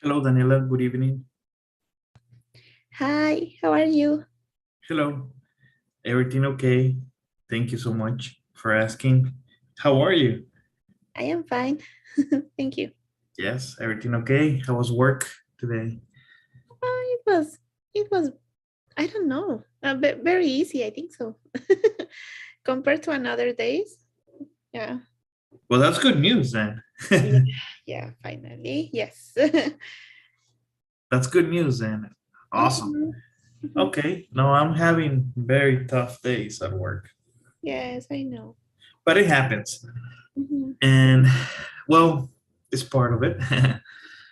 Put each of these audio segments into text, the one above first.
Hello, Daniela. Good evening. Hi, how are you? Hello. Everything okay? Thank you so much for asking. How are you? I am fine. Thank you. Yes, everything okay? How was work today? It was, I don't know, very easy, I think so. Compared to another days. Yeah. Well, that's good news then. Yeah, yeah, finally. Yes. That's good news then. Awesome. Mhm, mhm. Okay. No, I'm having very tough days at work, Yes, I know. but it happens. Mhm, And well, it's part of it.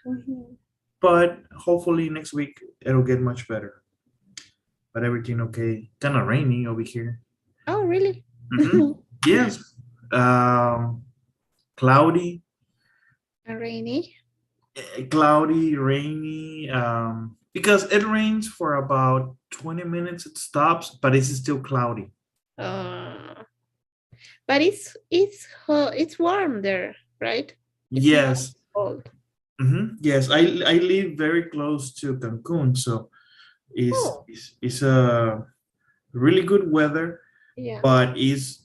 mhm. But hopefully next week it'll get much better. But everything okay. Kind of rainy over here. Oh, really? Yes. Um, cloudy, Rainy? cloudy, rainy. Because it rains for about 20 minutes, it stops, but it's still cloudy. Uh, but it's warm there, right? It's not Yes. cold. Yes, I live very close to Cancun, so Oh, it's a really good weather, yeah. but is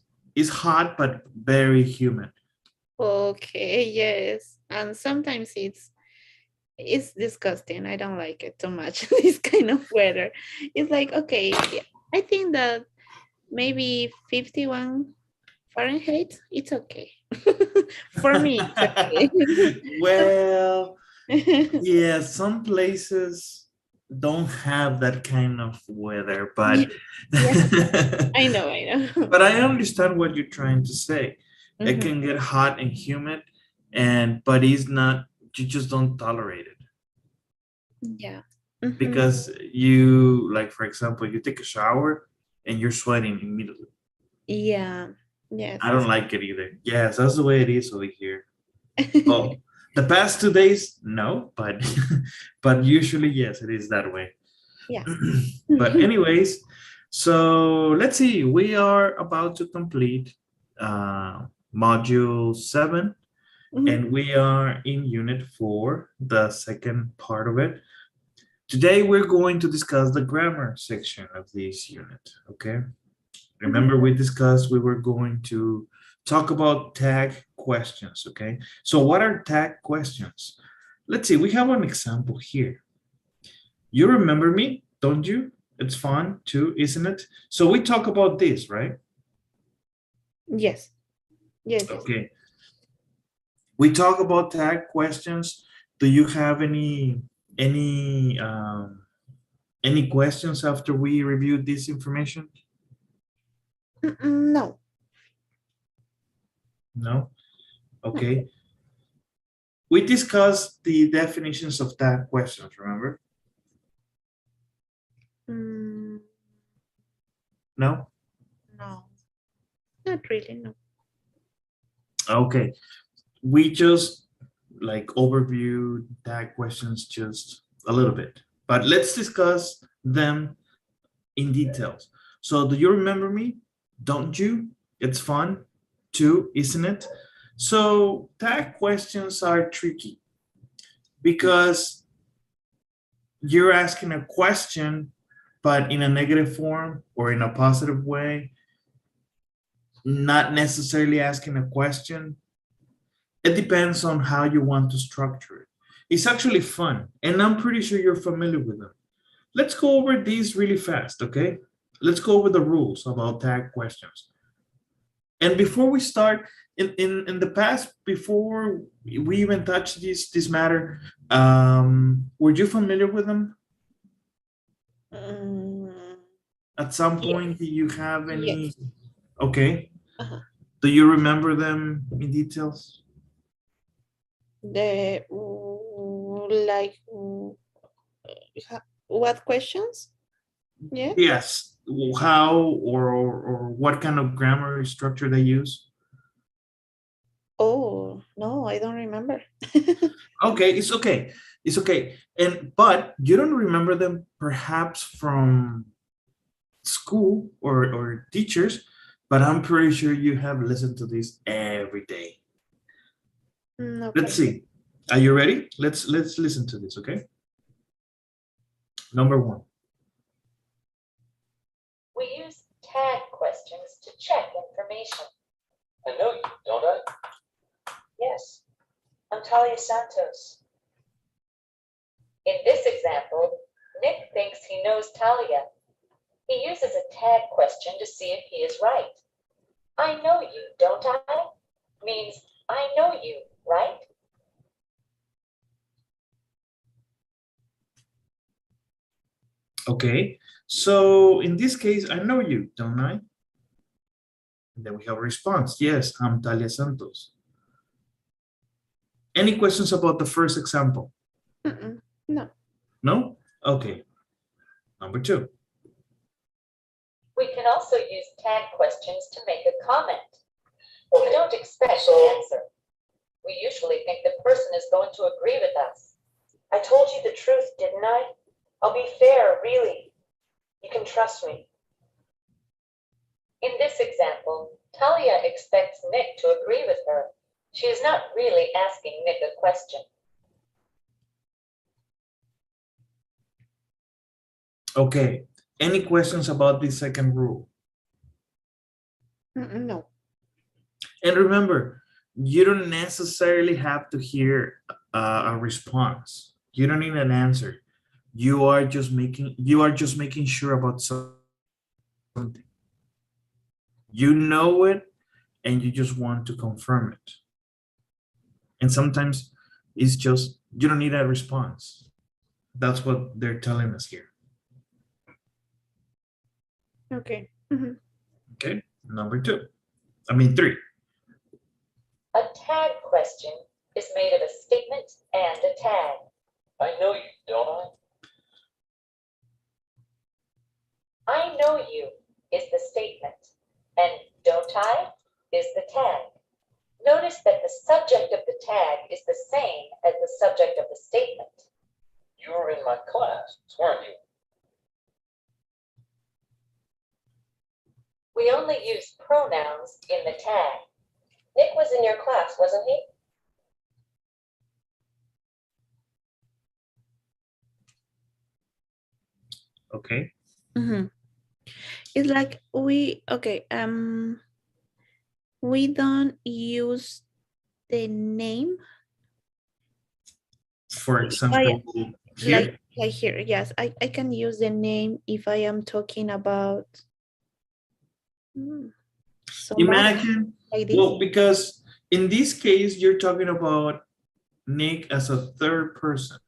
hot but very humid. Okay, yes. And sometimes it's disgusting. I don't like it too much. This kind of weather. It's like, okay, yeah, I think that maybe 51 Fahrenheit, it's okay. For me, it's Well, okay. yeah, some places don't have that kind of weather, Yeah, but yeah, I know. but I understand what you're trying to say. It Mhm. can get hot and humid, and but it's not. You just don't tolerate it Yeah. Mhm. because you, like, for example, you take a shower and you're sweating immediately. Yeah. Yes, I don't like it either. Yes, that's the way it is over here. Oh, the past 2 days, no, but but usually yes, it is that way. Yeah. But anyways, so let's see. We are about to complete module 7, Mhm. and we are in unit 4, the second part of it. Today we're going to discuss the grammar section of this unit. Okay. Mhm. Remember, we discussed we were going to talk about tag questions. Okay. So what are tag questions? Let's see. We have an example here. You remember me, don't you? It's fun too, isn't it? So we talk about this, right? Yes. Yes, yes. Okay. We talk about tag questions. Do you have any any questions after we reviewed this information? No. No? No. Okay. We discussed the definitions of tag questions, remember? Mm, No? no. Not really, no. Okay. We just like overview tag questions just a little bit. But let's discuss them in details. So do you remember me? Don't you? It's fun too, isn't it? So tag questions are tricky because you're asking a question, but in a negative form or in a positive way, not necessarily asking a question. It depends on how you want to structure it. It's actually fun, and I'm pretty sure you're familiar with them. Let's go over these really fast, okay? Let's go over the rules about tag questions. And before we start, in the past, before we even touch this matter, were you familiar with them? Mm, At some point, do yes. you have any? Yes. Okay. Uh-huh. Do you remember them in details? The like what questions? Yeah. Yes. How or what kind of grammar structure they use? Oh no, I don't remember. Okay, it's okay. It's okay. And but you don't remember them perhaps from school or teachers, but I'm pretty sure you have listened to this every day. Let's Okay. see. Are you ready? Let's listen to this, okay? Number one. We use tag questions to check information. I know you, don't I? Yes, I'm Talia Santos. In this example, Nick thinks he knows Talia. He uses a tag question to see if he is right. I know you, don't I? Means I know you, right? Okay, so in this case, I know you, don't I? And then we have a response. Yes, I'm Talia Santos. Any questions about the first example? No. No? Okay. Number two. We can also use tag questions to make a comment. We don't expect an answer. We usually think the person is going to agree with us. I told you the truth, didn't I? I'll be fair, really. You can trust me. In this example, Talia expects Nick to agree with her. She is not really asking Nick a question. Okay. Any questions about the second rule? No. And remember, you don't necessarily have to hear a response. You don't need an answer. You are just making sure about something. You know it and you just want to confirm it. And sometimes it's just you don't need a response. That's what they're telling us here. Okay. Okay, number two. I mean three. A tag question is made of a statement and a tag. I know you, don't I? I know you is the statement, and don't I is the tag. Notice that the subject of the tag is the same as the subject of the statement. You were in my class, weren't you? We only use pronouns in the tag. Nick was in your class, wasn't he? Okay. It's like we don't use the name. For example, here. Like here, yes, I can use the name if I am talking about somebody. Imagine, like this. well, because in this case, you're talking about Nick as a third person.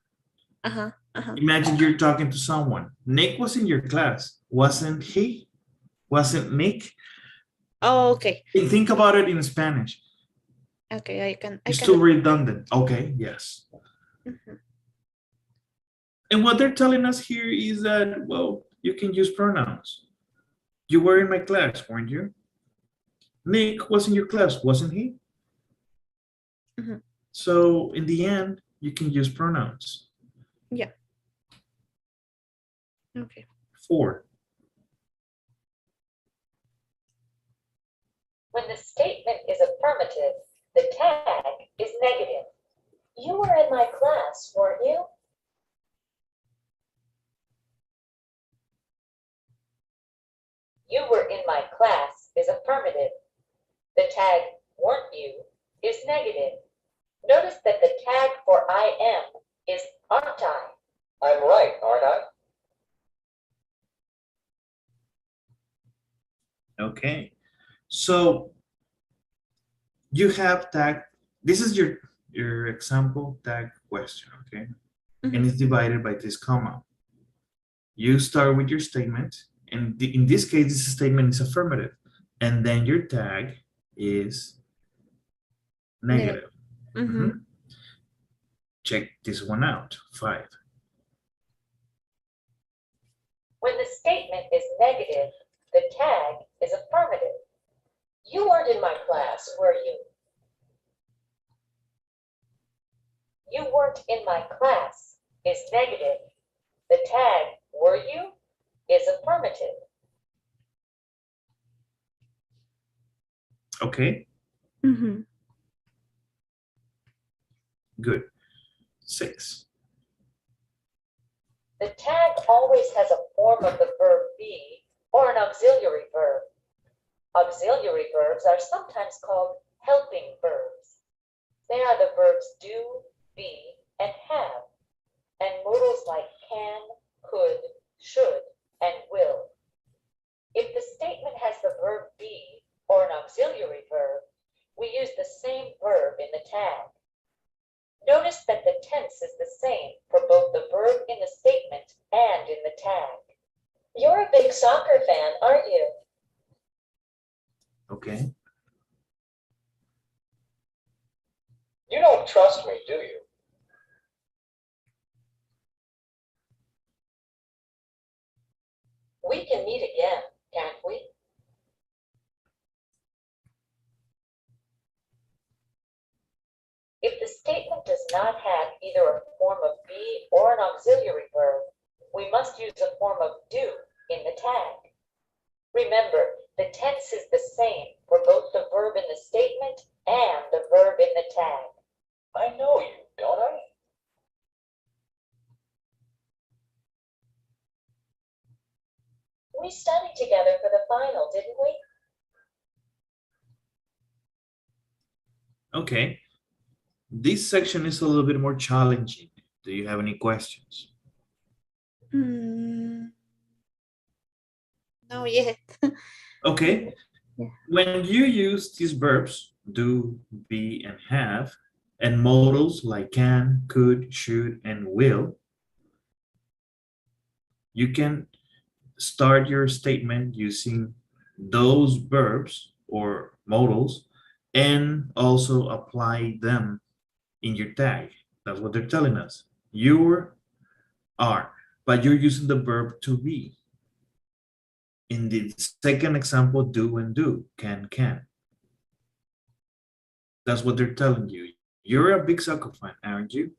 Imagine you're talking to someone. Nick was in your class, wasn't he? Wasn't Nick? Oh, okay. Think about it in Spanish. Okay, I can. It's too redundant. Okay, yes. And what they're telling us here is that, well, you can use pronouns. You were in my class, weren't you? Nick was in your class, wasn't he? So in the end, you can use pronouns. Yeah. Okay. 4. When the statement is affirmative, the tag is negative. You were in my class, weren't you? You were in my class is affirmative. The tag weren't you is negative. Notice that the tag for I am is aren't I. I'm right, aren't I? Okay. So you have tag. This is your example tag question, okay? And it's divided by this comma. You start with your statement, and in this case, this statement is affirmative, and then your tag is negative. Check this one out. 5. When the statement is negative, the tag is affirmative. You weren't in my class, were you? You weren't in my class is negative. The tag, were you, is affirmative. Okay. Good. 6. The tag always has a form of the verb be or an auxiliary verb. Auxiliary verbs are sometimes called helping verbs. They are the verbs do, be, and have, and modals like can, could, should, and will. If the statement has the verb be or an auxiliary verb, we use the same verb in the tag. Notice that the tense is the same for both the verb in the statement and in the tag. You're a big soccer fan, aren't you? Okay. You don't trust me, do you? We can meet again, can't we? If the statement does not have either a form of be or an auxiliary verb, we must use a form of do in the tag. Remember, the tense is the same for both the verb in the statement and the verb in the tag. I know you, don't I? We studied together for the final, didn't we? Okay. This section is a little bit more challenging. Do you have any questions? No yet. Okay. Yeah. When you use these verbs, do, be, and have, and modals like can, could, should, and will, you can start your statement using those verbs or modals and also apply them in your tag. That's what they're telling us. You are, but you're using the verb to be. In the second example, do and do, can. That's what they're telling you. You're a big soccer fan, aren't you?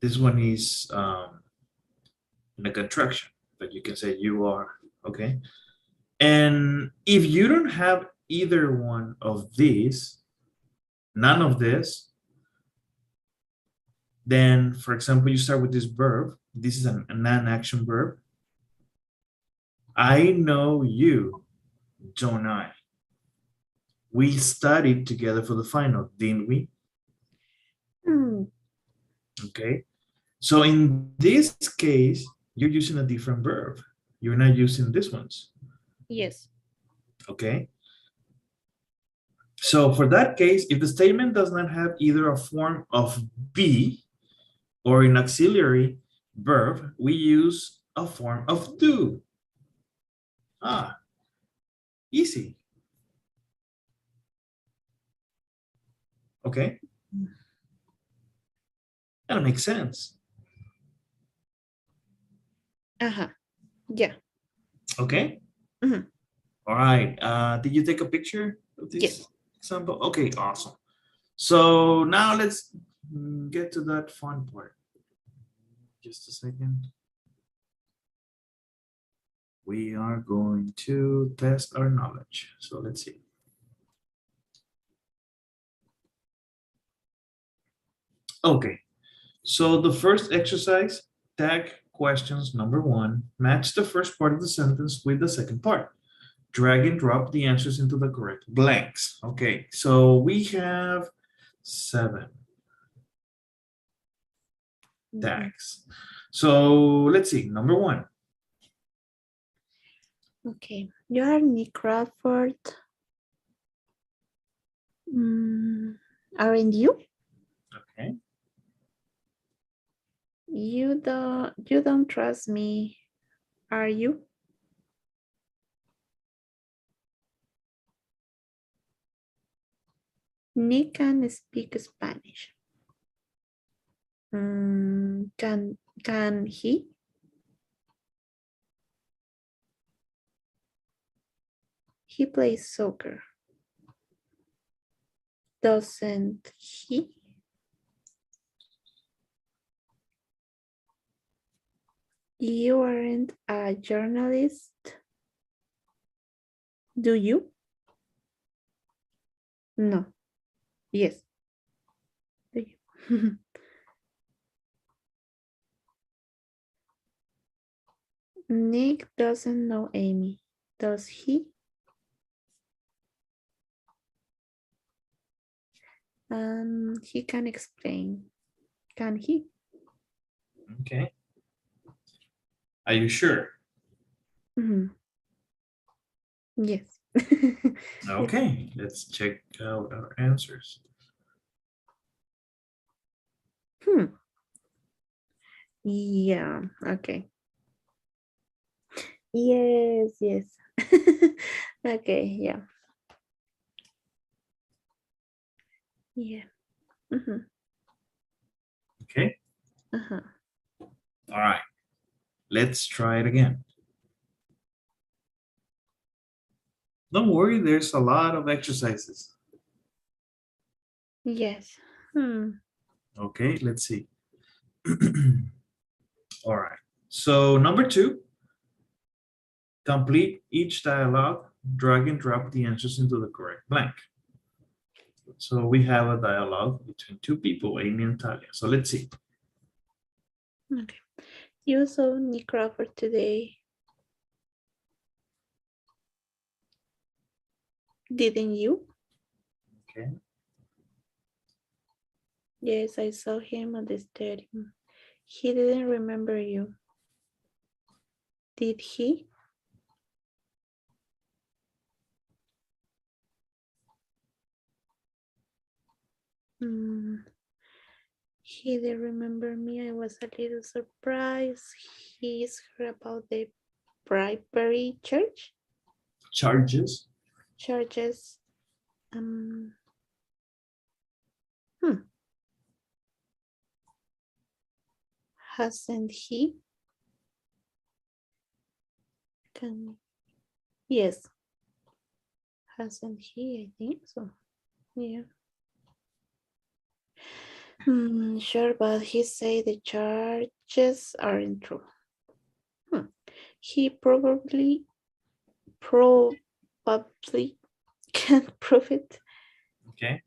This one is in a contraction, but you can say you are, okay? And if you don't have either one of these, none of this, then, for example, you start with this verb. This is a non-action verb. I know you, don't I? We studied together for the final, didn't we? Okay. So in this case, you're using a different verb. You're not using this ones. Yes. Okay. So for that case, if the statement does not have either a form of be or an auxiliary verb, we use a form of do. Ah, easy. Okay. That makes sense. Yeah. Okay. Mhm. All right. Did you take a picture of this Yes. example? Okay, awesome. So now let's get to that fun part. Just a second. We are going to test our knowledge. So let's see. Okay. So the first exercise, tag questions number 1, match the first part of the sentence with the second part. Drag and drop the answers into the correct blanks. Okay, so we have 7 tags. So let's see, number 1. Okay, you are Nick Crawford. Aren't you? Okay. You don't trust me, are you? Nick can speak Spanish. Can he? He plays soccer. Doesn't he? You aren't a journalist, do you? No. Yes. Nick doesn't know Amy. Does he? He can explain. Can he? Okay. Are you sure? Mhm. Yes. Okay, let's check out our answers. Yeah, okay. Yes, yes. Okay, yeah. Yeah. Mhm. Okay, Uh-huh. all right. Let's try it again. Don't worry, there's a lot of exercises. Yes. Okay, let's see. All right. So number 2, complete each dialogue, drag and drop the answers into the correct blank. So we have a dialogue between 2 people, Amy and Talia. So let's see. Okay. You saw Nick Crawford today, didn't you? Okay. Yes, I saw him at the stadium. He didn't remember you. Did he? He did remember me. I was a little surprised. He's heard about the bribery Charges. charges. Hmm. Hasn't he? Can yes. Hasn't he? I think so. Yeah. Sure, but he said the charges aren't true. He probably can't prove it. Okay.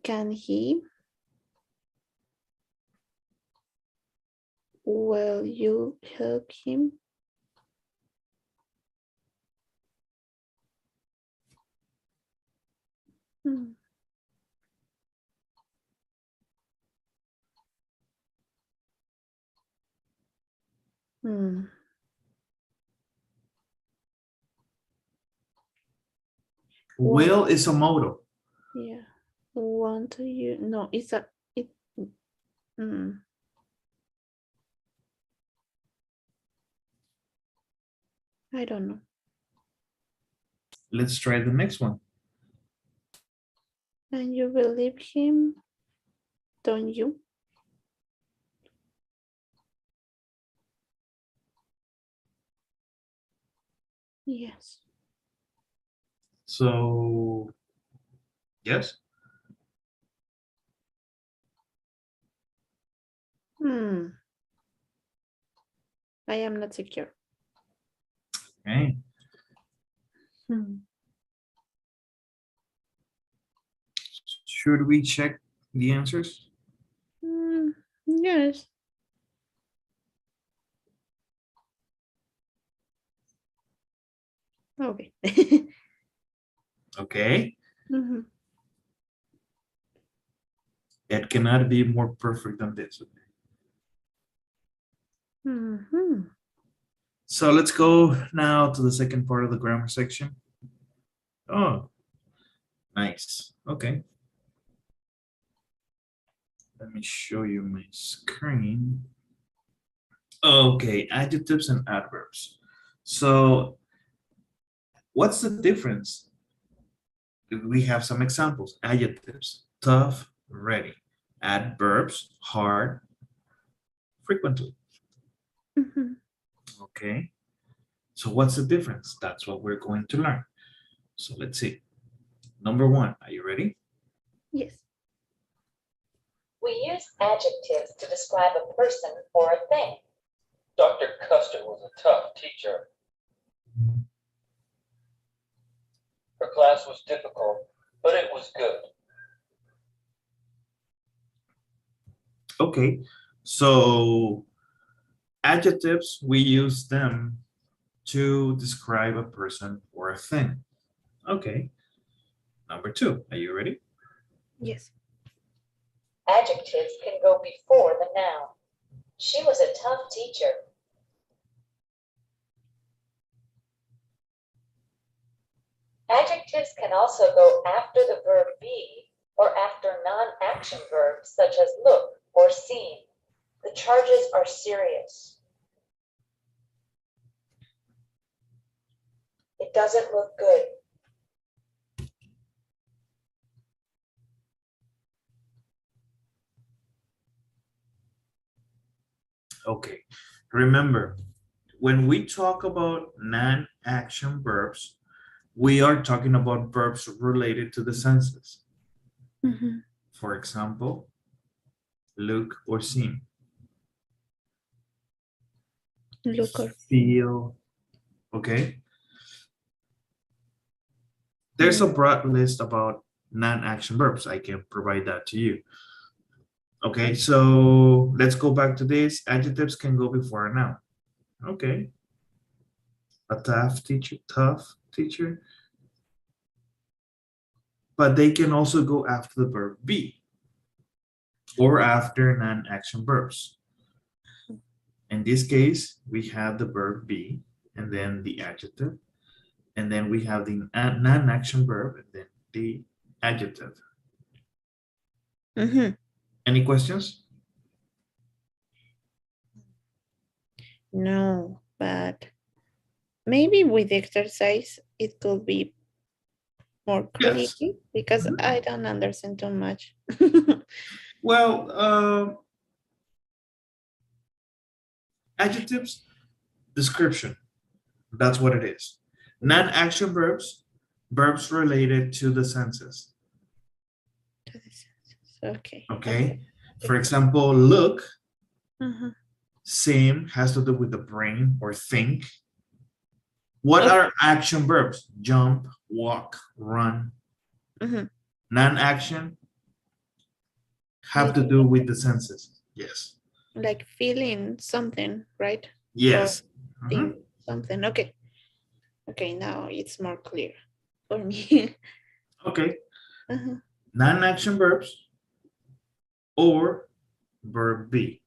Can he? Will you help him? Hmm. Hmm. Will is a modal. Yeah. Want to you? No, it's a it. Mm. I don't know. Let's try the next one. And you believe him, don't you? Yes. So, yes. I am not secure. Okay. Should we check the answers? Yes. Okay. Okay. Mhm. It cannot be more perfect than this. Mhm. So let's go now to the second part of the grammar section. Oh, nice. Okay. Let me show you my screen. Okay, adjectives and adverbs. So what's the difference? We have some examples. Adjectives, tough, ready. Adverbs, hard, frequently. Mhm. Okay. So what's the difference? That's what we're going to learn. So let's see. Number 1, are you ready? Yes. We use adjectives to describe a person or a thing. Dr. Custer was a tough teacher. Her class was difficult, but it was good. Okay, so adjectives, we use them to describe a person or a thing. Okay, number two, are you ready? Yes. Adjectives can go before the noun. She was a tough teacher. Adjectives can also go after the verb be or after non-action verbs such as look or seem. The charges are serious. It doesn't look good. Okay, remember, when we talk about non-action verbs, we are talking about verbs related to the senses. Mhm. For example, look or seem, Look or feel, okay? There's a broad list about non-action verbs. I can provide that to you. Okay, so let's go back to this. Adjectives can go before a noun. Okay. A tough teacher. But they can also go after the verb be or after non-action verbs. In this case, we have the verb be and then the adjective, and then we have the non-action verb and then the adjective. Mhm. Any questions? No, but maybe with exercise it could be more clear Yes. because Mhm. I don't understand too much. Well, adjectives, description. That's what it is. Non-action verbs, verbs related to the senses. Okay. Okay. For example, look, Mhm. same has to do with the brain or think. What Okay. are action verbs? Jump, walk, run. Mhm. Non-action have With to do with the senses. Yes. like feeling something, right? Or Yes. Mhm. think something. Okay. Okay, now it's more clear for me. Okay. Uh-huh. Non-action verbs or verb be.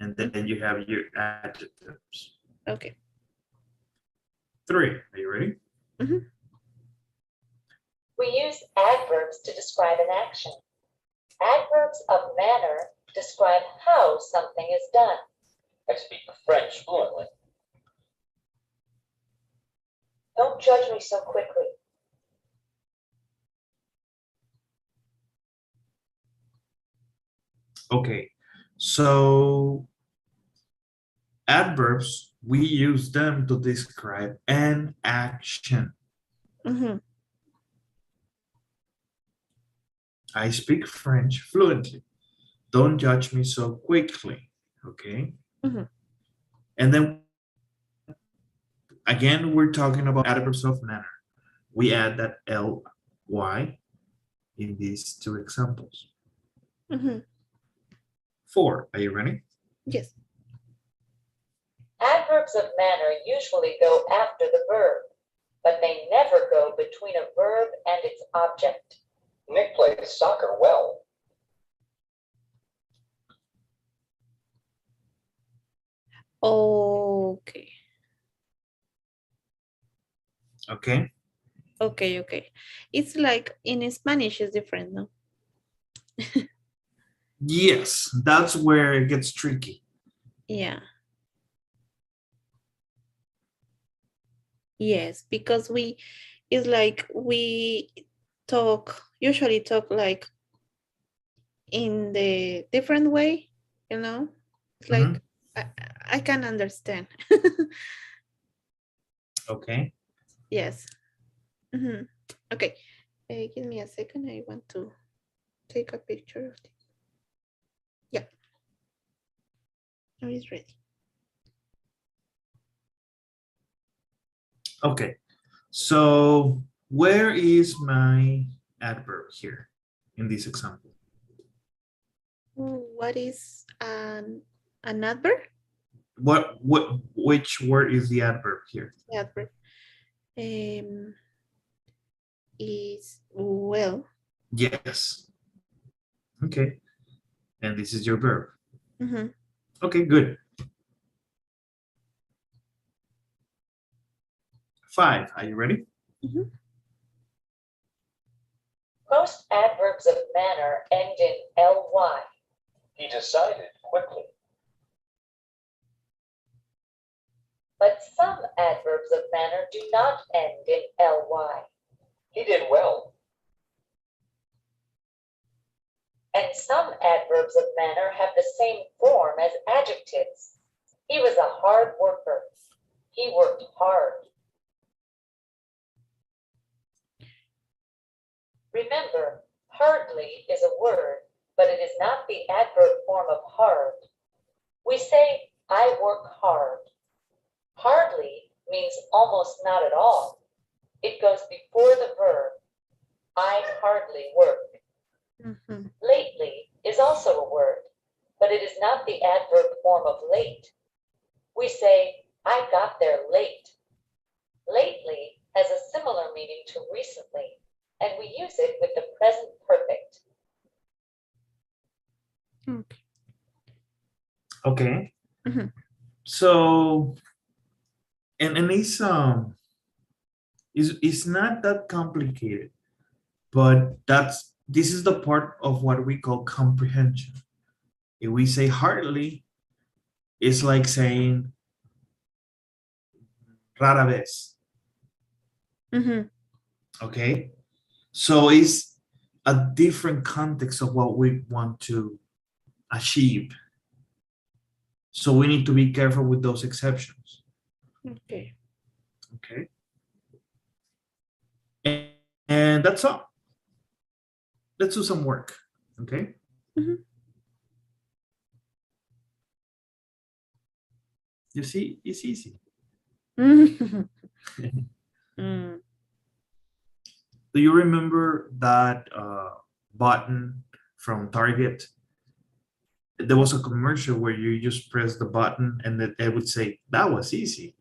And then you have your adjectives. Okay. Three. Are you ready? Mhm. We use adverbs to describe an action. Adverbs of manner describe how something is done. I speak French fluently. Don't judge me so quickly. Okay. So adverbs, we use them to describe an action. Mhm. I speak French fluently. Don't judge me so quickly. Okay. Mhm. And then again, we're talking about adverbs of manner. We add that ly in these two examples. Mhm. Four. Are you ready? Yes. Adverbs of manner usually go after the verb, but they never go between a verb and its object. Nick plays soccer well. Okay. Okay. Okay, okay. It's like in Spanish is different, no? Yes, that's where it gets tricky. Yeah. Yes, because we it's like we usually talk like in the different way, you know? It's Mhm. like I, I can understand. Okay. Yes. Mhm. Okay. Give me a second. I want to take a picture of this. Yeah. Now it's ready. Okay. So where is my adverb here in this example? What is an adverb? Which word is the adverb here? The adverb is well. Yes. Okay. And this is your verb. Mhm. Okay, good. 5, are you ready? Mhm. Most adverbs of manner end in ly. He decided quickly. But some adverbs of manner do not end in ly. He did well. And some adverbs of manner have the same form as adjectives. He was a hard worker. He worked hard. Remember, hardly is a word, but it is not the adverb form of hard. We say, I work hard. Hardly means almost not at all. It goes before the verb. I hardly work. Mhm. Lately is also a word, but it is not the adverb form of late. We say, I got there late. Lately has a similar meaning to recently, and we use it with the present perfect. Okay. Okay. Mhm. So, and it's not that complicated, but this is the part of what we call comprehension. If we say hardly, it's like saying rara vez. Mhm. Okay. So it's a different context of what we want to achieve. So we need to be careful with those exceptions. Okay. Okay. And that's all. Let's do some work. Okay. Mhm. You see, it's easy. Mhm. Mm. Do you remember that button from Target? There was a commercial where you just press the button and that it would say, that was easy.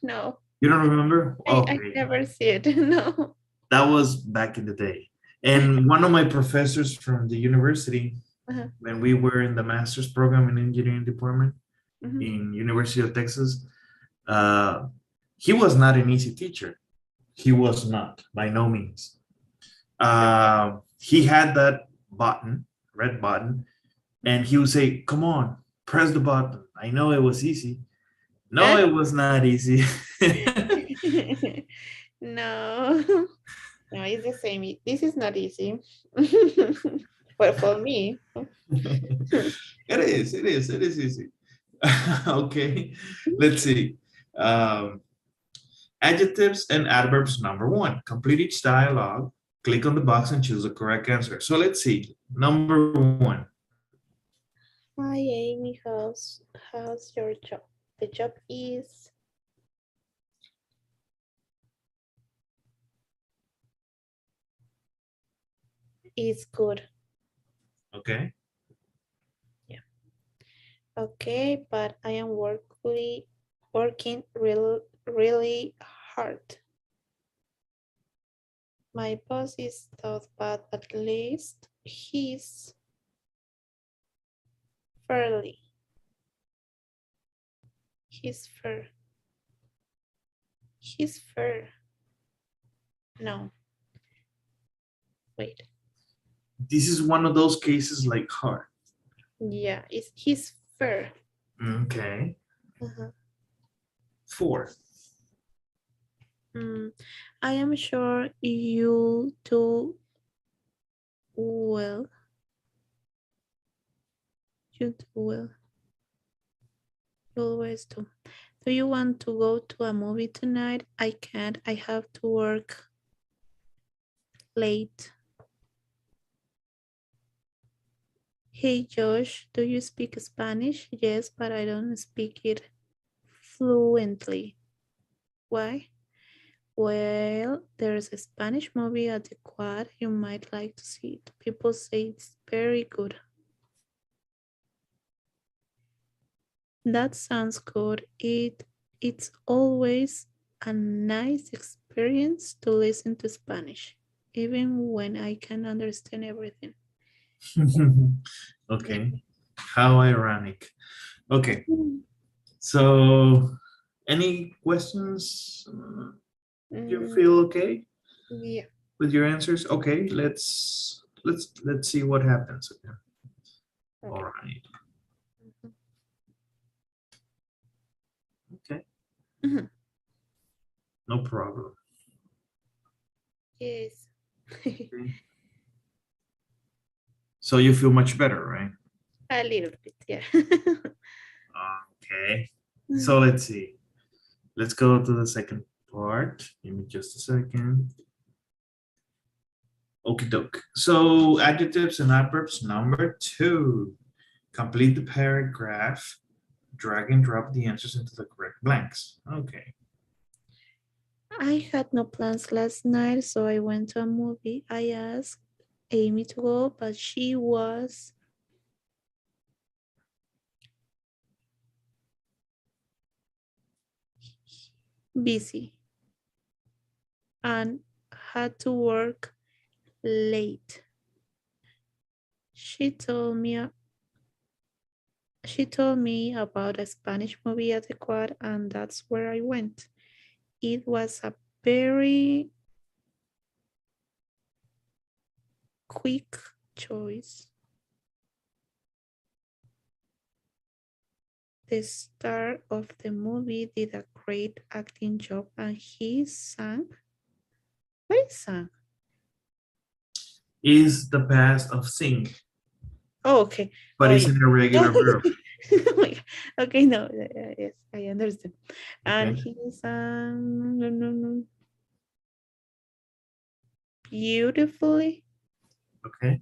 No, You don't remember? I Okay. never see it. No. That was back in the day. And one of my professors from the university, Uh-huh. when we were in the master's program in engineering department Mhm. in University of Texas, uh, he was not an easy teacher. He was not, by no means. He had that button, red button, and he would say, come on, press the button. I know it was easy. No, it was not easy. No. No, it's the same. This is not easy. Well, for me. It is easy. Okay, let's see. Um, Adjectives and adverbs number 1. Complete each dialogue. Click on the box and choose the correct answer. So let's see. Number 1. Hi, Amy. How's your job? The job is good. Okay. Yeah. Okay, but I am working really hard. My boss is tough, but at least he's fairly. He's fair. He's fair. No. Wait. This is one of those cases like hard. Yeah, he's fair. Okay. Uh-huh. 4. I am sure you do well. You do well. You always do. Do you want to go to a movie tonight? I can't. I have to work late. Hey Josh, do you speak Spanish? Yes, but I don't speak it fluently. Why? Well, there's a Spanish movie at the quad. You might like to see it. People say it's very good. That sounds good. It's always a nice experience to listen to Spanish, even when I can understand everything. Okay. How ironic. Okay. Mm, So, any questions? You feel okay yeah. with your answers? Okay, let's see what happens. Okay. All Okay. right. Okay. Mhm. No problem. Yes. Okay. So you feel much better, right? A little bit, yeah. Okay. So let's see. Let's go to the second part. Give me just a second. Okie doke. So adjectives and adverbs number 2. Complete the paragraph. Drag and drop the answers into the correct blanks. Okay. I had no plans last night, so I went to a movie. I asked Amy to go, but she was busy and had to work late. She told me she told me about a Spanish movie at the quad, and that's where I went. It was a very quick choice. The star of the movie did a great acting job, and he sang. What is sang? Is the past of sing, Oh, okay. but Oh, it's yeah. an irregular verb. Oh my God. Okay, no, yes, I understand. And Okay. he sang beautifully Okay.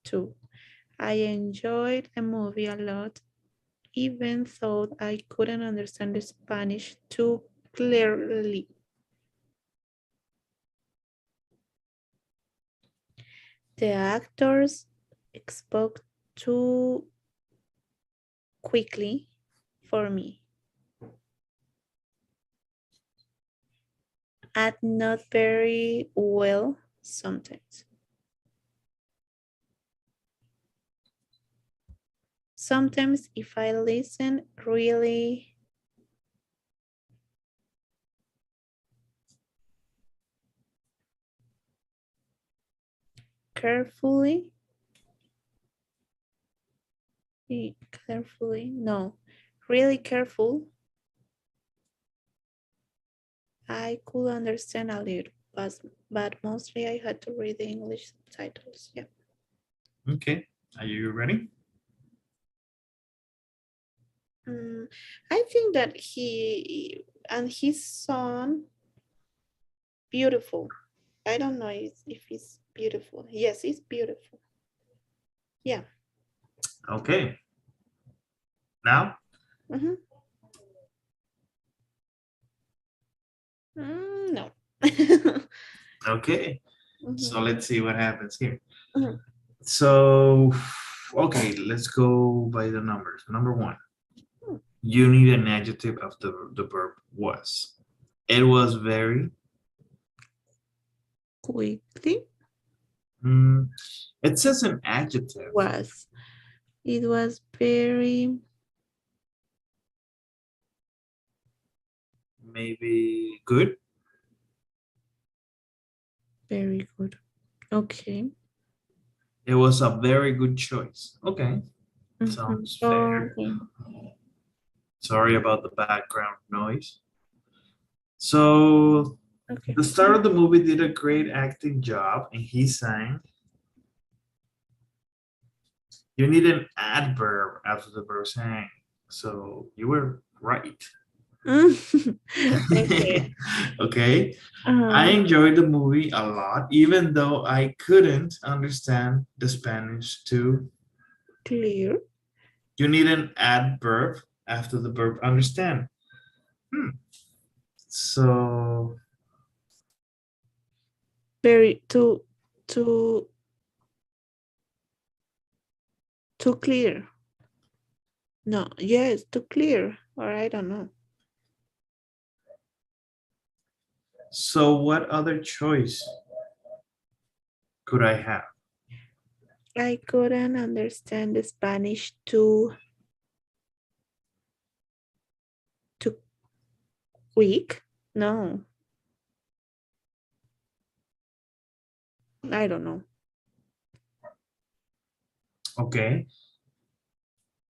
too. I enjoyed the movie a lot, even though I couldn't understand the Spanish too clearly. The actors spoke too quickly for me and not very well sometimes. Sometimes if I listen really carefully, no, really careful, I could understand a little, but mostly I had to read the English subtitles. Yeah. Okay. Are you ready? I think that he and his son beautiful. I don't know if he's beautiful. Yes, he's beautiful. Yeah. Okay. Now? Mhm. No. Okay. So Mhm. let's see what happens here. Mhm. So, okay, let's go by the numbers. Number 1. You need an adjective after the verb was. It was very. Quickly mm, it says an adjective. was. It was very Maybe good. very good. Okay. It was a very good choice. Okay. Mhm. Sounds fair. Okay. Sorry about the background noise. So Okay. the star of the movie did a great acting job and he sang. You need an adverb after the verb sang. So you were right. Okay. Okay. I Uh, enjoyed the movie a lot, even though I couldn't understand the Spanish too. clear. You need an adverb after the verb understand. Hmm. So Very too too clear. No, yes, too clear, or I don't know. So what other choice could I have? I couldn't understand the Spanish too quick. No, I don't know. Okay,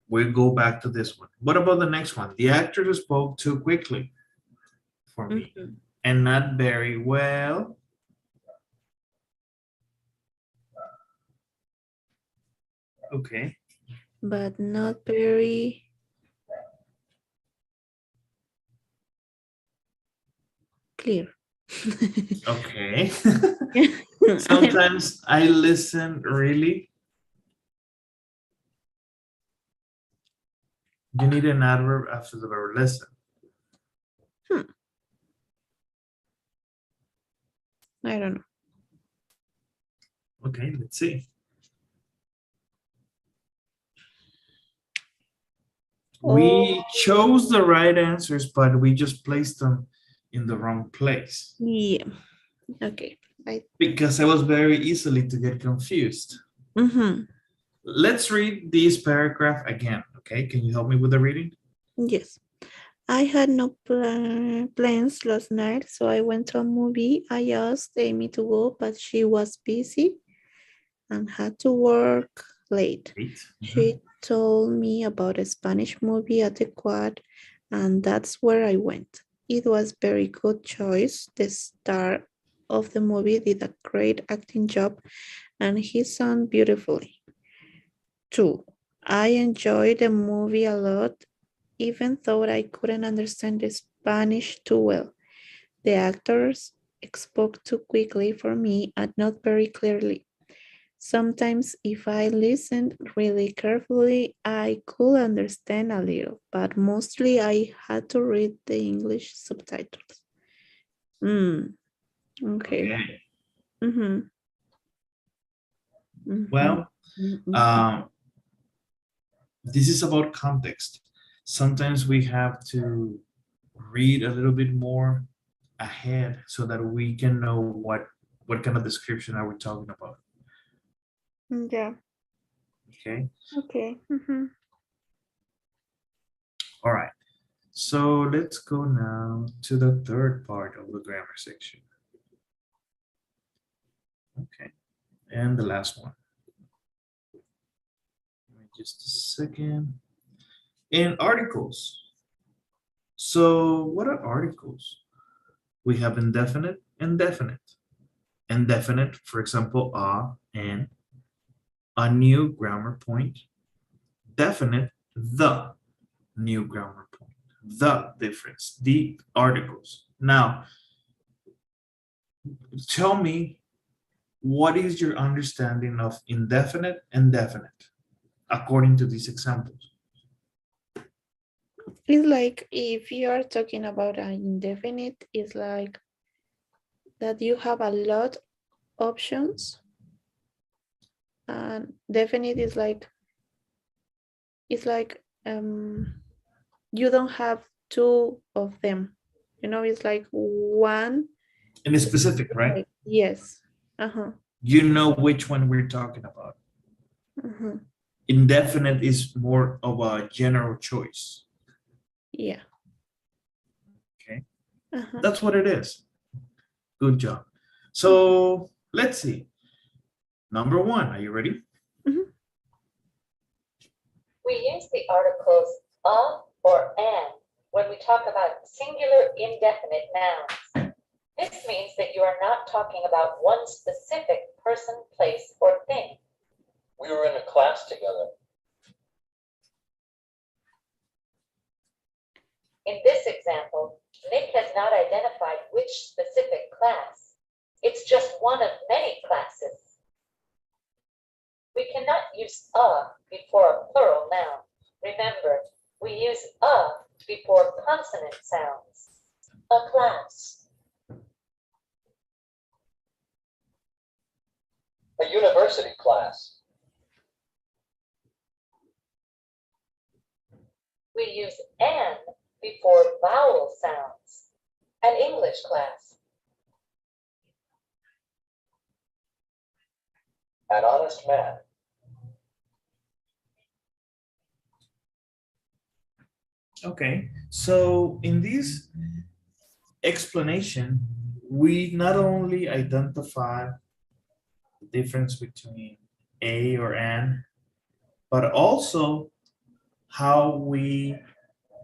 we'll go back to this one. What about the next one? The actor spoke too quickly for me Mhm. and not very well. Okay. But not very clear. Okay. I'm- Sometimes I listen really. You need an adverb after the verb listen. hmm, I don't know. Okay, let's see. We chose the right answers, but we just placed them in the wrong place Yeah. Okay. because I was very easily to get confused. Mm-hmm. Let's read this paragraph again. Okay, can you help me with the reading? Yes. I had no plans last night, so I went to a movie. I asked Amy to go, but she was busy and had to work late. Eight. She told me about a Spanish movie at the quad, and that's where I went. It was very good choice. The star of the movie did a great acting job, and he sang beautifully too. I enjoyed the movie a lot, even though I couldn't understand the Spanish too well. The actors spoke too quickly for me and not very clearly. Sometimes, if I listened really carefully, I could understand a little, but mostly I had to read the English subtitles. Okay. Okay. Mm-hmm. Well, Mm-hmm. this is about context. Sometimes we have to read a little bit more ahead so that we can know what kind of description are we talking about. Yeah. Okay. Okay. Mm-hmm. All right. So let's go now to the third part of the grammar section. Okay. And the last one. Give me just a second. In articles. So what are articles? We have indefinite and definite. Indefinite, for example, and a new grammar point. Definite, the new grammar point. The difference, the articles. Now, tell me, what is your understanding of indefinite and definite according to these examples? It's like if you are talking about an indefinite, it's like that you have a lot options, and definite is like it's like you don't have two of them. You know, it's like one. In a specific, right? Like, yes. Uh-huh. You know which one we're talking about. Uh-huh. Indefinite is more of a general choice. Yeah. Okay, Uh-huh. that's what it is. Good job. So let's see. Number one, are you ready? Mhm. We use the articles a or an when we talk about singular indefinite nouns. This means that you are not talking about one specific person, place, or thing. We were in a class together. In this example, Nick has not identified which specific class. It's just one of many classes. We cannot use a before a plural noun. Remember, we use a before consonant sounds. A class. A university class. We use an before vowel sounds. An English class. An honest man. Okay, so in this explanation, we not only identify the difference between a or an, but also how we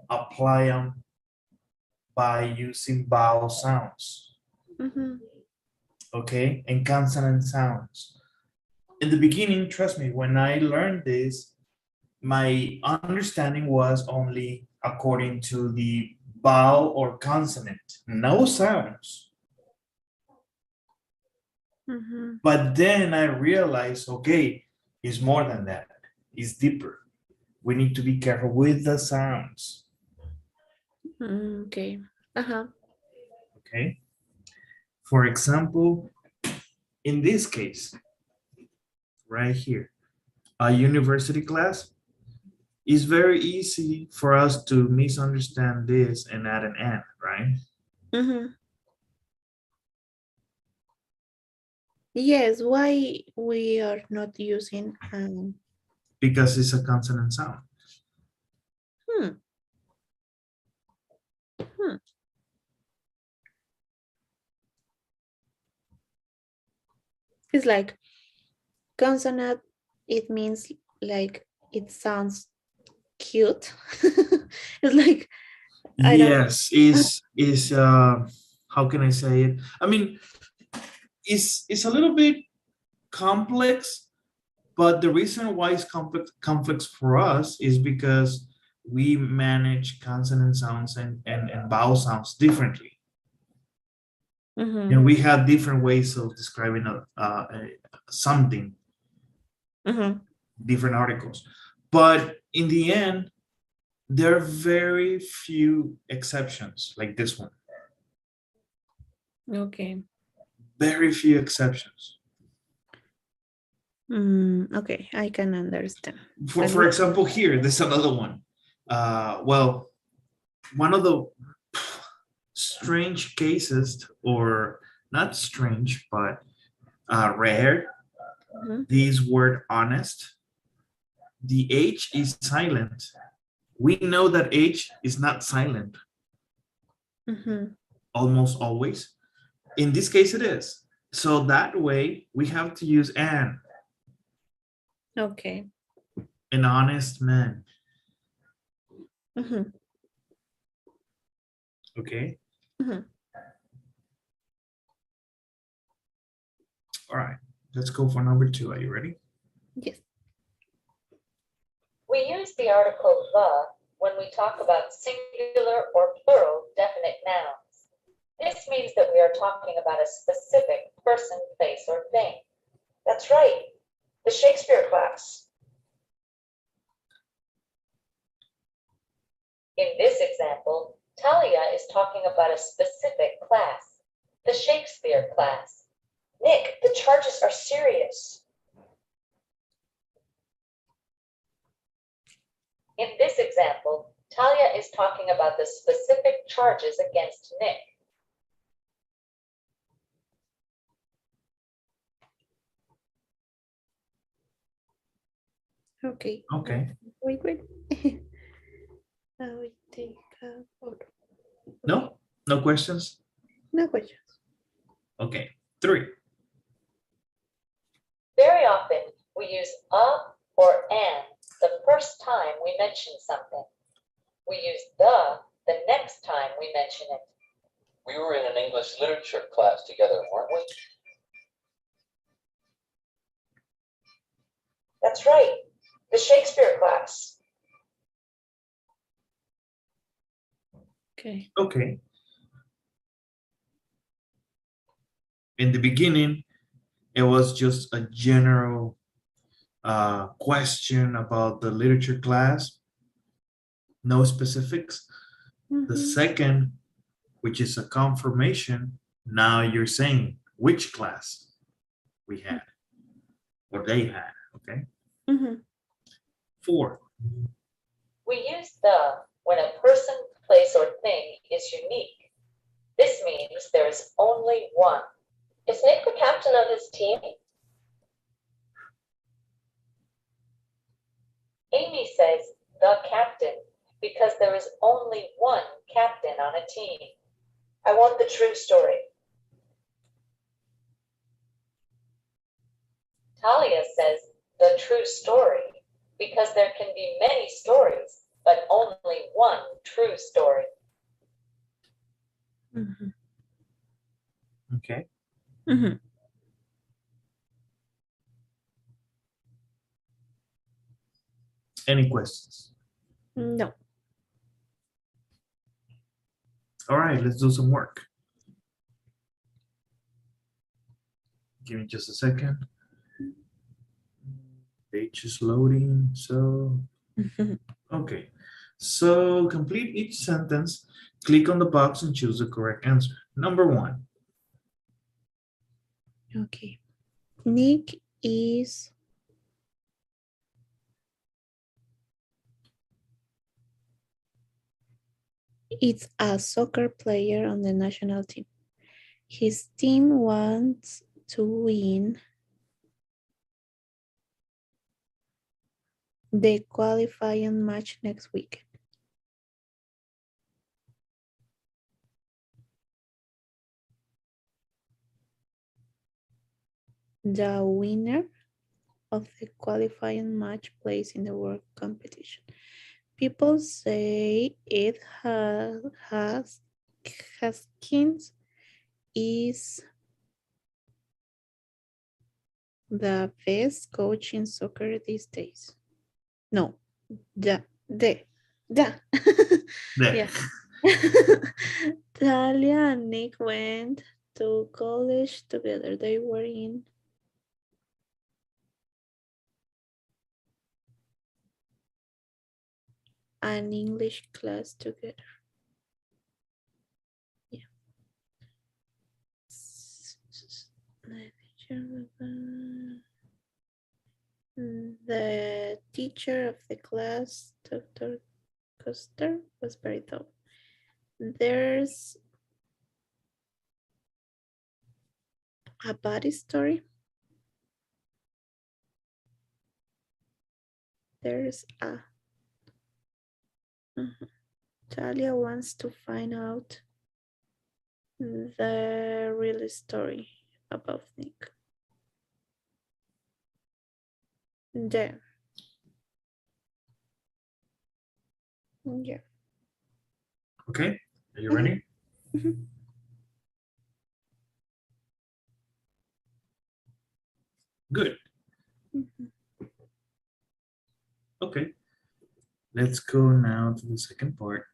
apply them by using vowel sounds, Mm-hmm. okay, and consonant sounds. In the beginning, trust me, when I learned this, my understanding was only according to the vowel or consonant, no sounds. Mm-hmm. But then I realized, okay, it's more than that. It's deeper. We need to be careful with the sounds. Okay. Uh-huh. Okay. For example, in this case, right here, a university class, is very easy for us to misunderstand this and add an and, right? Mm-hmm. Yes, why we are not using Because it's a consonant sound. hmm. Hmm. It's like consonant, it means like it sounds cute. It's like I don't Yes, how can I say it? I mean, it's a little bit complex, but the reason why it's complex for us is because we manage consonant sounds and vowel sounds differently. mm-hmm. And we have different ways of describing something, Mm-hmm. different articles. But in the end, there are very few exceptions like this one. Okay. Very few exceptions. Okay, I can understand. For example, here, there's another one. Well, one of the strange cases, or not strange, but rare, Mhm. this word honest, the H is silent. We know that H is not silent Mhm. almost always. In this case, it is. So that way, we have to use Okay. an honest man. Mhm. Okay. Mhm. All right. Let's go for number 2. Are you ready? Yes. We use the article the when we talk about singular or plural definite nouns. This means that we are talking about a specific person, place, or thing. That's right, the Shakespeare class. In this example, Talia is talking about a specific class, the Shakespeare class. Nick, the charges are serious. In this example, Talia is talking about the specific charges against Nick. Okay. Okay. Wait. I will take a photo. No? No questions? No questions. Okay. 3. Very often, we use a or an the first time we mention something. We use the next time we mention it. We were in an English literature class together, weren't we? That's right, the Shakespeare class. Okay. Okay. In the beginning, it was just a general question about the literature class, no specifics. The Mhm. second, which is a confirmation, now you're saying which class we had or they had, okay? Mhm. 4, We use the when a person, place, or thing is unique. This means there is only one. Is Nick the captain of his team? Amy says the captain because there is only one captain on a team. I want the true story. Talia says the true story because there can be many stories, but only one true story. Mhm. Okay. Mhm. Any questions? No. All right, let's do some work. Give me just a second. Page is loading, so okay. So complete each sentence, click on the box and choose the correct answer. Number 1. Okay. Nick is a soccer player on the national team. His team wants to win the qualifying match next week. The winner of the qualifying match plays in the world competition. People say it has Haskins is the best coach in soccer these days. No, the. There. Yeah. Talia and Nick went to college together. They were in an English class together. Yeah. The teacher of the class, Dr. Custer, was very thorough. There's a body story. There's a. Talia wants to find out the real story about Nick. There. Yeah. Okay, are you ready? Mhm. Good. Mhm. Okay, let's go now to the second part.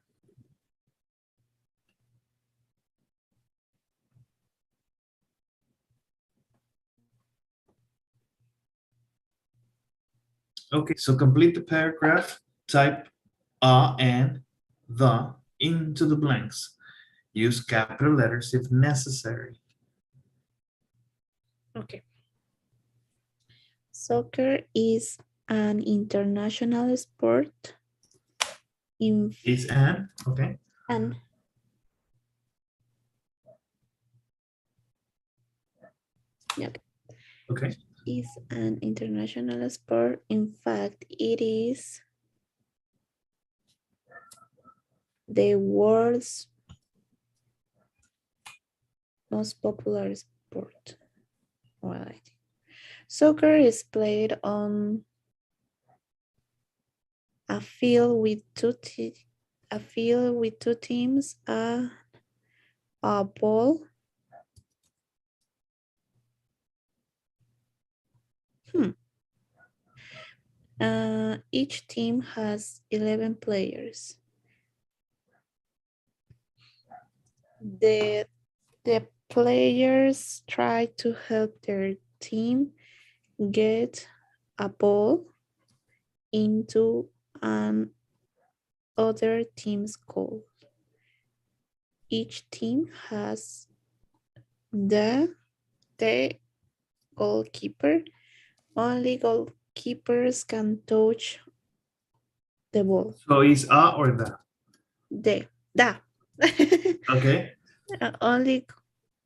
Okay, so complete the paragraph, type a and the into the blanks. Use capital letters if necessary. Okay. Soccer is an international sport in Is an, okay, an okay, is an international sport. In fact, it is the world's most popular sport. Well, I think. Soccer is played on a field with two teams, a ball. Each team has 11 players. The players try to help their team get a ball into an other team's goal. Each team has the goalkeeper. Only goalkeepers can touch the ball. So is a or the? Da. Okay. Only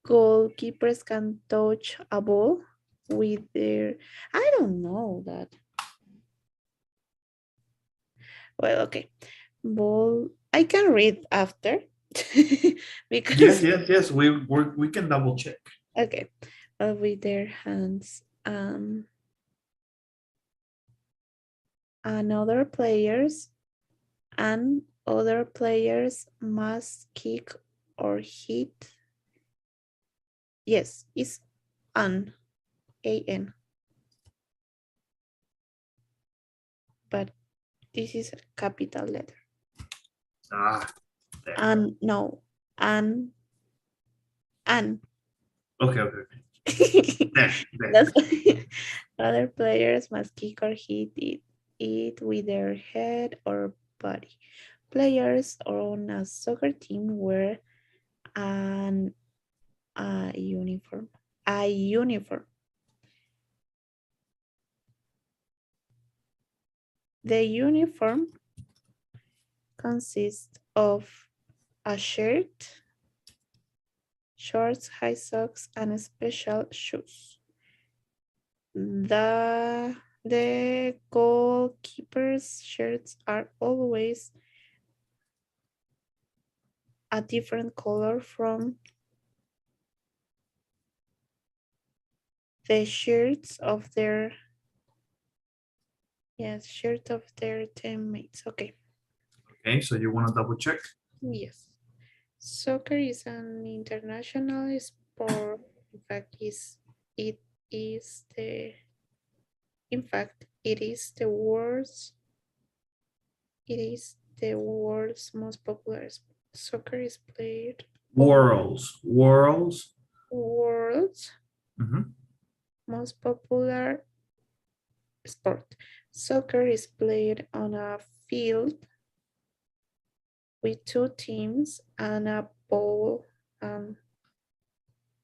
goalkeepers can touch a ball with their. I don't know that. Well, okay. Ball. I can read after Yes, because yes. We can double check. okay. With their hands. And other players must kick or hit. Yes, it's an an, but this is a capital letter. Ah, there. And no, and Okay. There. That's other players must kick or hit it with their head or body. Players on a soccer team wear an a uniform. A uniform. The uniform consists of a shirt, shorts, high socks, and special shoes. The goalkeepers' shirts are always a different color from the shirts of their teammates. Okay. Okay, so you want to double check? Yes. Soccer is an international sport. In fact, it is the world's most popular sport. Soccer is played Worlds. world's Mhm. most popular sport. Soccer is played on a field with two teams and a ball and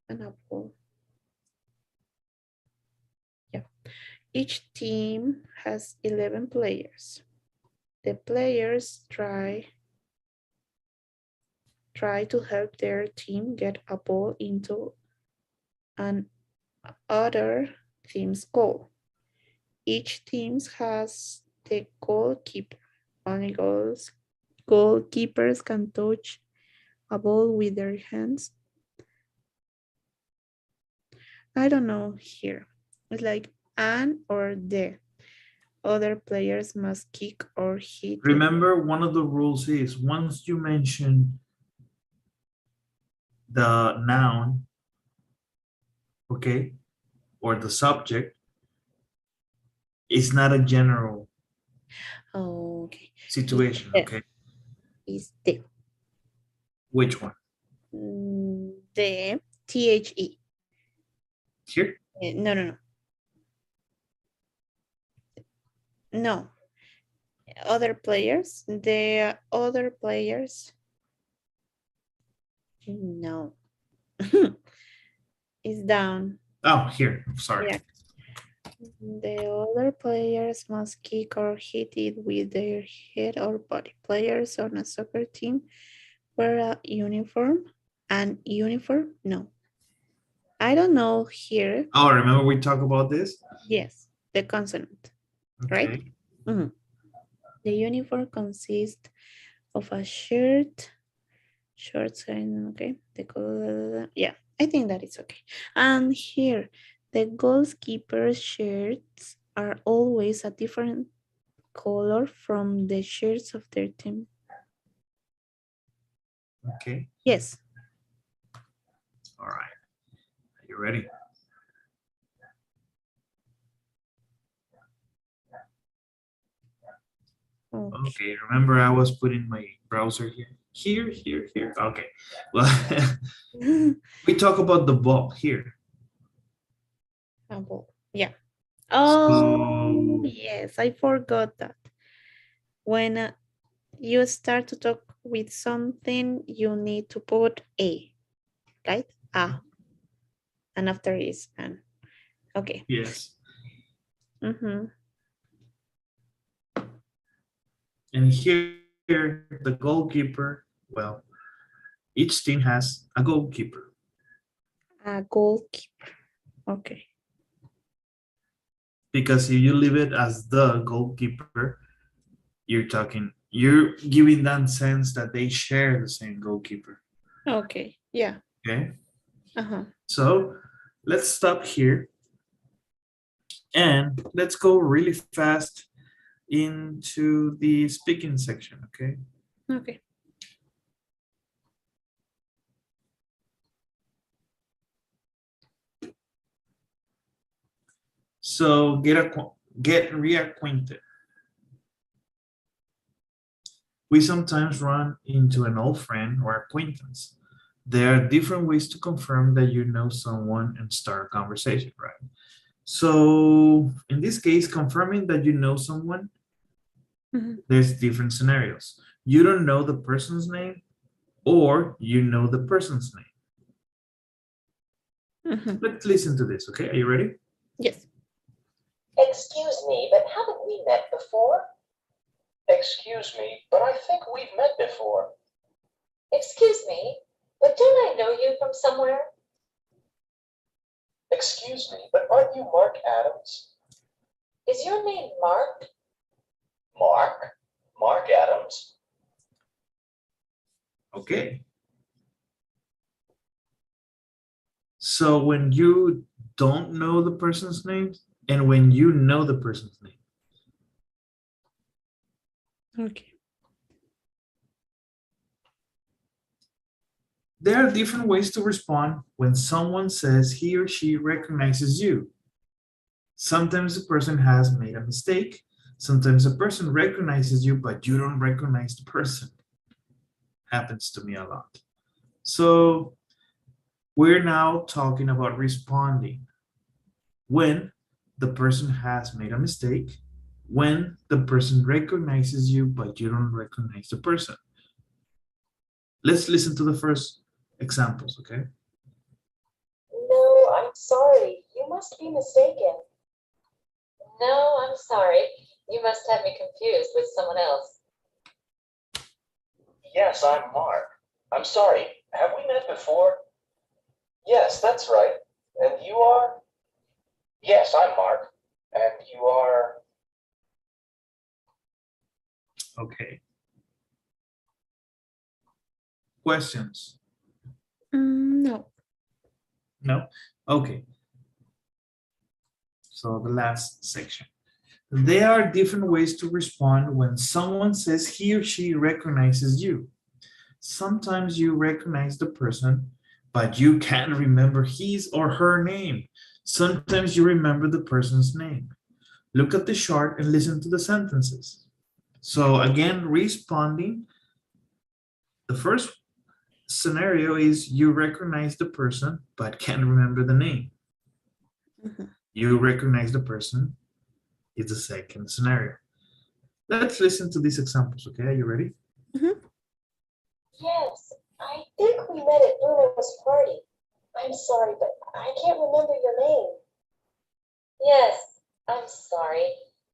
a ball. Yeah. Each team has 11 players. The players try to help their team get a ball into an other team's goal. Each team has the goalkeeper. Only goalkeepers can touch a ball with their hands. I don't know here. It's like an or the. Other players must kick or hit it. Remember, one of the rules is once you mention the noun, okay, or the subject, it's not a general Oh, okay. situation, okay? Is the. Which one? The THE. Here? No. No. Other players. The other players. No. Is down. Oh, here. Sorry. Yeah. The other players must kick or hit it with their head or body. Players on a soccer team wear a uniform. An uniform? No. I don't know here. Oh, remember we talked about this? Yes, the consonant, right? Okay. Mhm. The uniform consists of a shirt, shorts, and okay. The color, yeah, I think that is okay. And here, the goalkeeper shirts are always a different color from the shirts of their team. Okay. Yes. All right. Are you ready? Okay. Remember, I was putting my browser here. Here. Okay. Well, we talk about the ball here. Yeah. Oh, So, yes, I forgot that. When you start to talk with something, you need to put a, right? And after is an. Okay. yes. Mm-hmm. And here, the goalkeeper, well, each team has a goalkeeper. A goalkeeper. Okay. Because if you leave it as the goalkeeper, you're giving them sense that they share the same goalkeeper. Okay. Yeah. Okay. Uh-huh. So let's stop here and let's go really fast into the speaking section. Okay. Okay. So get reacquainted. We sometimes run into an old friend or acquaintance. There are different ways to confirm that you know someone and start a conversation, right? So in this case, confirming that you know someone, there's different scenarios. You don't know the person's name or you know the person's name. Let's listen to this, okay? Are you ready? Yes. Excuse me, but haven't we met before? Excuse me, but I think we've met before. Excuse me, but don't I know you from somewhere? Excuse me, but aren't you Mark Adams? Is your name Mark? Mark? Mark Adams? Okay. So when you don't know the person's name and when you know the person's name. Okay. There are different ways to respond when someone says he or she recognizes you. Sometimes the person has made a mistake. Sometimes a person recognizes you, but you don't recognize the person. Happens to me a lot. So we're now talking about responding when the person has made a mistake, when the person recognizes you, but you don't recognize the person. Let's listen to the first examples, okay? No, I'm sorry. You must be mistaken. No, I'm sorry. You must have me confused with someone else. Yes, I'm Mark. I'm sorry, have we met before? Yes, that's right. And you are? Yes, I'm Mark. And you are? Okay. Questions? No. No? Okay. So the last section. There are different ways to respond when someone says he or she recognizes you. Sometimes you recognize the person, but you can't remember his or her name. Sometimes you remember the person's name. Look at the chart and listen to the sentences. So again, responding, the first scenario is you recognize the person, but can't remember the name. You recognize the person is the second scenario. Let's listen to these examples, okay? Are you ready? Yes, I think we met at Bruno's party. I'm sorry, but I can't remember your name. Yes, I'm sorry.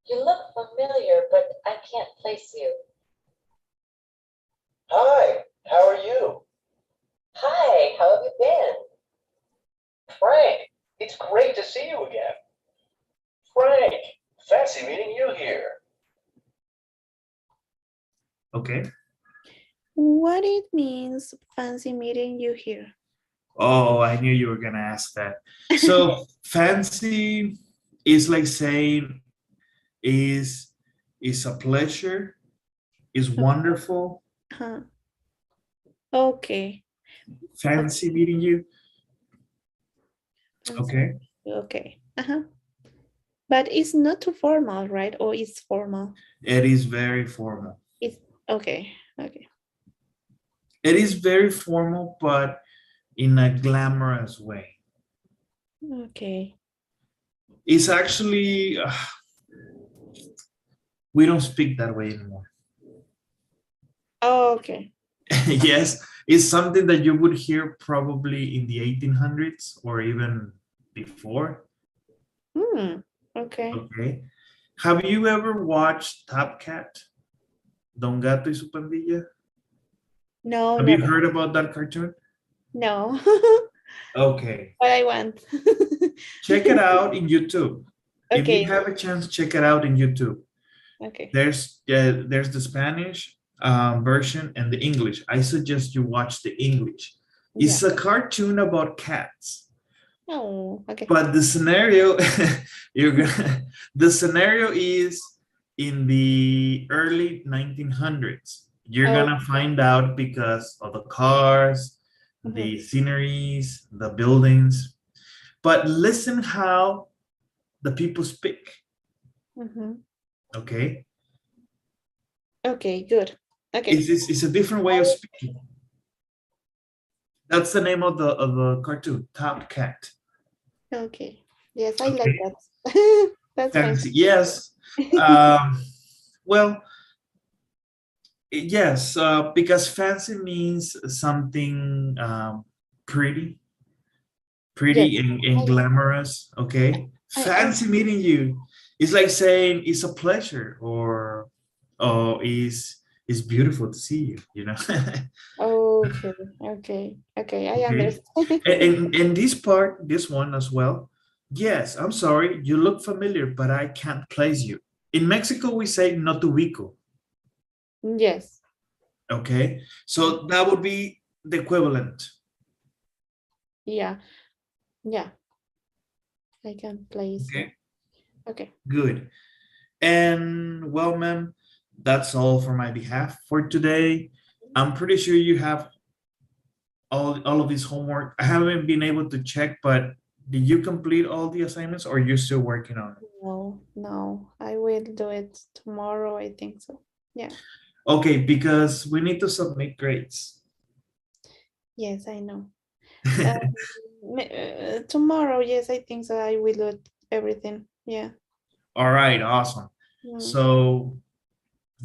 You look familiar, but I can't place you. Hi, how are you? Hi, how have you been? Frank, it's great to see you again. Frank, fancy meeting you here. Okay. What it means, fancy meeting you here? Oh, I knew you were gonna ask that. So fancy is like saying is a pleasure, is wonderful. Okay. Fancy meeting you. Okay. Okay. But it's not too formal, right? Or it's formal? It is very formal. It's okay. Okay. It is very formal, but in a glamorous way. Okay. It's actually, we don't speak that way anymore. Oh, okay. Yes, it's something that you would hear probably in the 1800s or even before. Okay. Okay. Have you ever watched Top Cat? Don Gato y su pandilla? No, Have you never. heard about that cartoon? No. Okay. What I want. Check it out in YouTube. If you Okay. have a chance, check it out in YouTube. Okay. There's the Spanish version and the English. I suggest you watch the English. It's Yeah. a cartoon about cats, Oh, okay. but the scenario the scenario is in the early 1900s. You're Oh, gonna find out because of the cars, the sceneries, the buildings. But listen how the people speak. Okay, okay, good. Okay. it's a different way of speaking. That's the name of the cartoon, Top Cat. Okay. Yes, I like Okay. that. That's fine. Fancy. Yes. Well, yes, because fancy means something pretty, Yes. and glamorous. Okay. I Fancy meeting you. It's like saying it's a pleasure, or oh, it's beautiful to see you. You know. okay. Okay. Okay. I Okay. understand. And this part, this one as well. Yes, I'm sorry, you look familiar, but I can't place you. In Mexico, we say no te ubico. Yes. Okay, so that would be the equivalent. Yeah. Yeah. I can place. Okay, Okay. good. And well, ma'am, that's all for my behalf for today. I'm pretty sure you have all of this homework. I haven't been able to check, but did you complete all the assignments, or you're still working on it? No, no. I will do it tomorrow. I think so. Yeah. Okay, because we need to submit grades. Yes, I know. Tomorrow, yes, I think so. I will do everything. Yeah. All right, awesome. Mm. So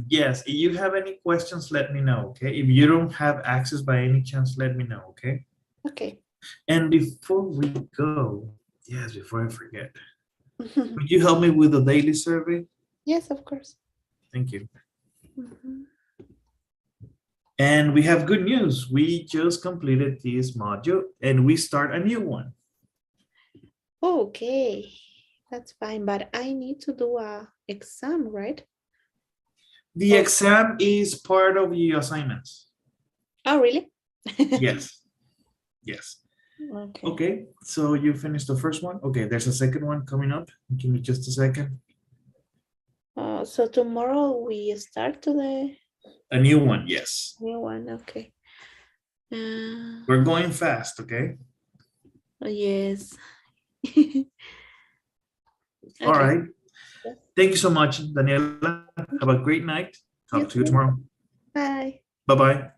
yes, if you have any questions, let me know, okay? If you don't have access by any chance, let me know, okay? Okay. And before we go, yes, before I forget, would you help me with the daily survey? Yes, of course. Thank you. And we have good news. We just completed this module and we start a new one. Okay, that's fine, but I need to do a exam, right? The exam is part of the assignments. Oh, really? Yes. Yes. Okay. Okay, so you finished the first one. Okay, there's a second one coming up. Give me just a second. So tomorrow we start to the A new one, yes. new one. Okay. We're going fast, okay? Yes. All Okay. right. Yes. Thank you so much, Daniela. Have a great night. Talk to you too. tomorrow. Bye. Bye-bye.